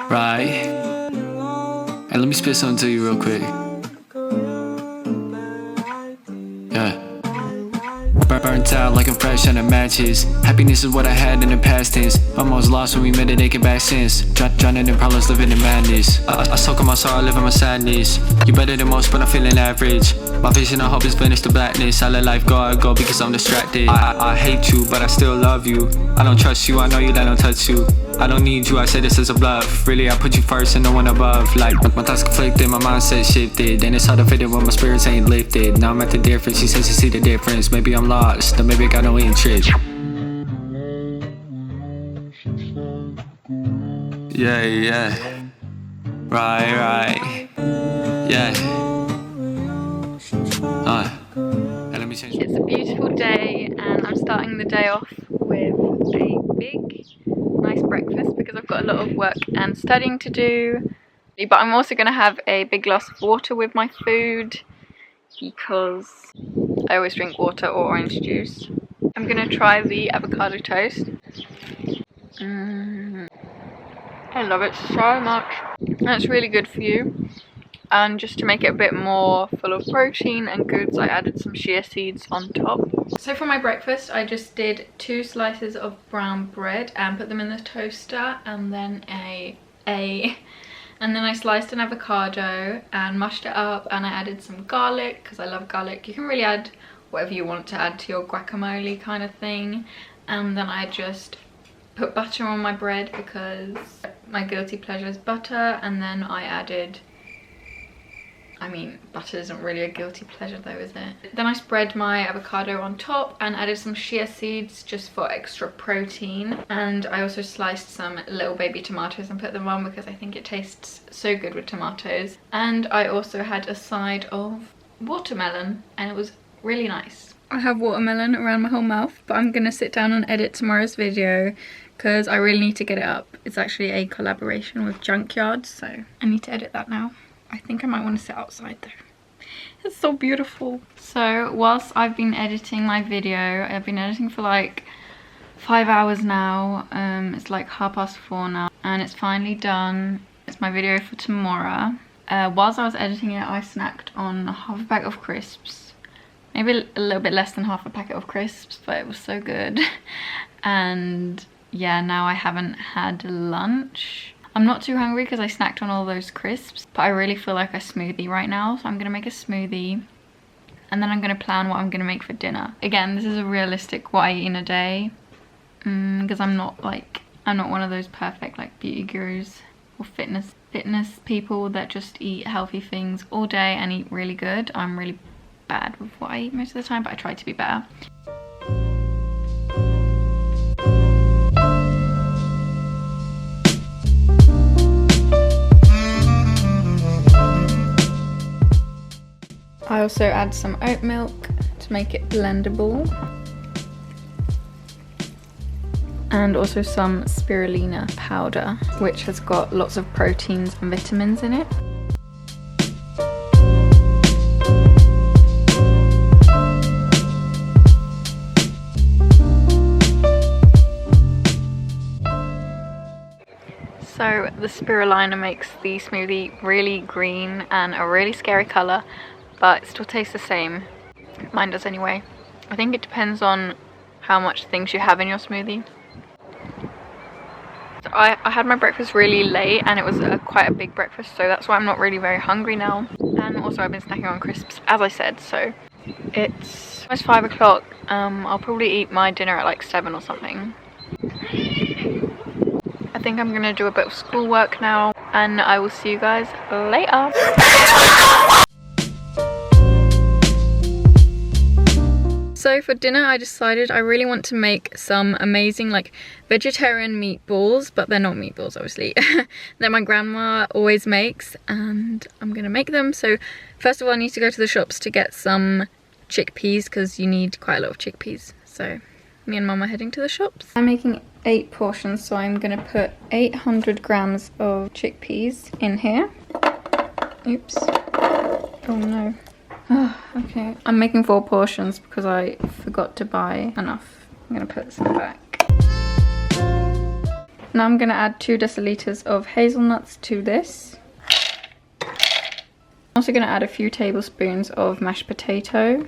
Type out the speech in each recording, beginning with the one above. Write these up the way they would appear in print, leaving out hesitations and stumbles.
right? And let me spit something to you real quick. Yeah. Burnt out like I'm fresh under matches. Happiness is what I had in the past tense. Almost lost when we met it, ain't back since. Drowning in problems, living in madness. I soak in my sorrow, live in my sadness. You better than most, but I'm feeling average. My vision of hope is finished to blackness. I let life go because I'm distracted. I hate you, but I still love you. I don't trust you, I know you, that don't touch you. I don't need you, I say this as a bluff. Really, I put you first and no one above. Like, my thoughts conflicted, my mindset shifted. Then it's hard to fit it when my spirits ain't lifted. Now I'm at the difference, she says she see the difference. Maybe I'm lost, or maybe I got no interest. Yeah. Right. Yeah. Let me change. It's a beautiful day and I'm starting the day off with a big, nice breakfast because I've got a lot of work and studying to do. But I'm also going to have a big glass of water with my food because I always drink water or orange juice. I'm going to try the avocado toast. I love it so much. And it's really good for you. And just to make it a bit more full of protein and goods, I added some chia seeds on top. So for my breakfast, I just did 2 slices of brown bread and put them in the toaster, and then and then I sliced an avocado and mushed it up, and I added some garlic because I love garlic. You can really add whatever you want to add to your guacamole kind of thing. And then I just put butter on my bread because my guilty pleasure is butter, and then I added, butter isn't really a guilty pleasure though, is it? Then I spread my avocado on top and added some chia seeds just for extra protein. And I also sliced some little baby tomatoes and put them on because I think it tastes so good with tomatoes. And I also had a side of watermelon and it was really nice. I have watermelon around my whole mouth, but I'm gonna sit down and edit tomorrow's video because I really need to get it up. It's actually a collaboration with Junkyard, so I need to edit that now. I think I might want to sit outside though. It's so beautiful. So whilst I've been editing my video, I've been editing for like 5 hours now. It's like 4:30 now and it's finally done. It's my video for tomorrow. Whilst I was editing it, I snacked on half a pack of crisps. Maybe a little bit less than half a packet of crisps, but it was so good. And yeah, now I haven't had lunch. I'm not too hungry because I snacked on all those crisps, but I really feel like a smoothie right now, so I'm gonna make a smoothie and then I'm gonna plan what I'm gonna make for dinner. Again, this is a realistic what I eat in a day because I'm not one of those perfect like beauty gurus or fitness people that just eat healthy things all day and eat really good. I'm really bad with what I eat most of the time, but I try to be better. I also add some oat milk to make it blendable. And also some spirulina powder, which has got lots of proteins and vitamins in it. So the spirulina makes the smoothie really green and a really scary colour, but it still tastes the same. Mine does anyway. I think it depends on how much things you have in your smoothie. So I had my breakfast really late and it was quite a big breakfast, so that's why I'm not really very hungry now. And also I've been snacking on crisps, as I said, so it's almost 5 o'clock. I'll probably eat my dinner at like 7 or something. I think I'm gonna do a bit of schoolwork now and I will see you guys later. So for dinner I decided I really want to make some amazing like vegetarian meatballs, but they're not meatballs obviously. That my grandma always makes, and I'm gonna make them. So first of all I need to go to the shops to get some chickpeas because you need quite a lot of chickpeas. So me and mum are heading to the shops. I'm making 8 portions, so I'm gonna put 800 grams of chickpeas in here. Oops. Oh no. Okay, I'm making 4 portions because I forgot to buy enough. I'm gonna put some back. Now I'm going to add 2 deciliters of hazelnuts to this. I'm also going to add a few tablespoons of mashed potato.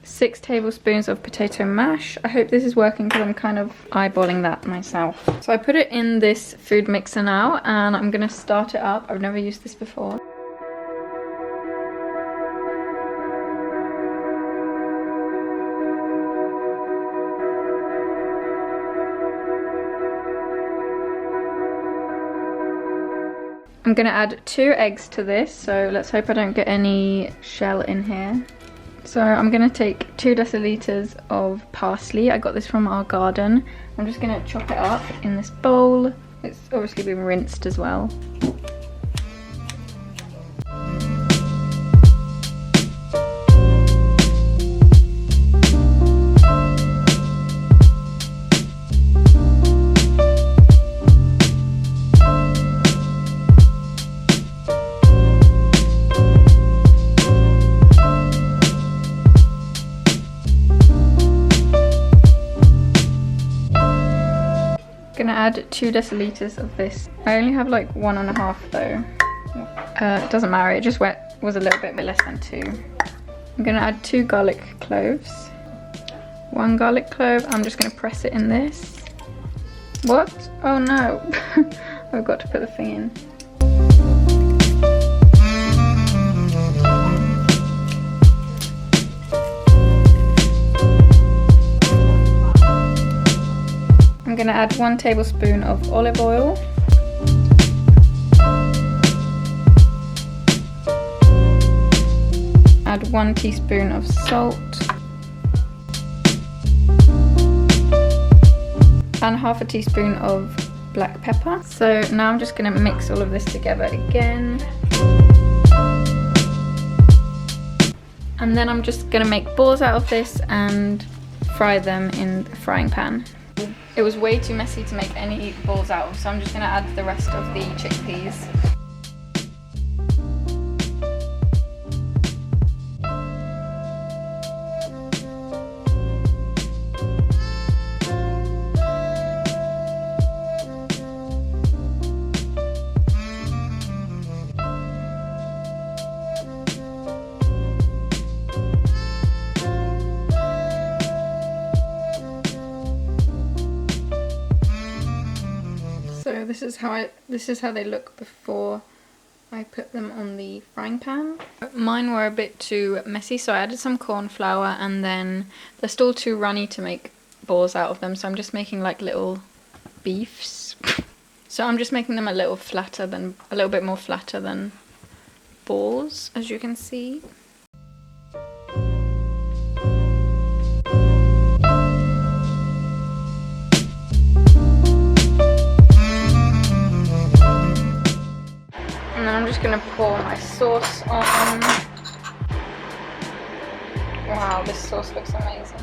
Six tablespoons of potato mash. I hope this is working because I'm kind of eyeballing that myself. So I put it in this food mixer now and I'm going to start it up. I've never used this before. I'm going to add 2 eggs to this, so let's hope I don't get any shell in here. So I'm going to take 2 deciliters of parsley. I got this from our garden. I'm just going to chop it up in this bowl. It's obviously been rinsed as well. Gonna add 2 deciliters of this. I only have like 1.5 though. It doesn't matter, it just was a little bit less than 2. I'm gonna add 2 garlic cloves. 1 garlic clove, I'm just gonna press it in this. What? Oh no, I've got to put the thing in. I'm going to add 1 tablespoon of olive oil. Add 1 teaspoon of salt. And half a teaspoon of black pepper. So now I'm just going to mix all of this together again. And then I'm just going to make balls out of this and fry them in the frying pan. It was way too messy to make any balls out of, so I'm just going to add the rest of the chickpeas. So this is how they look before I put them on the frying pan. Mine were a bit too messy, so I added some corn flour and then they're still too runny to make balls out of them, so I'm just making like little beefs. So I'm just making them a little bit more flatter than balls, as you can see. And then I'm just going to pour my sauce on. Wow, this sauce looks amazing.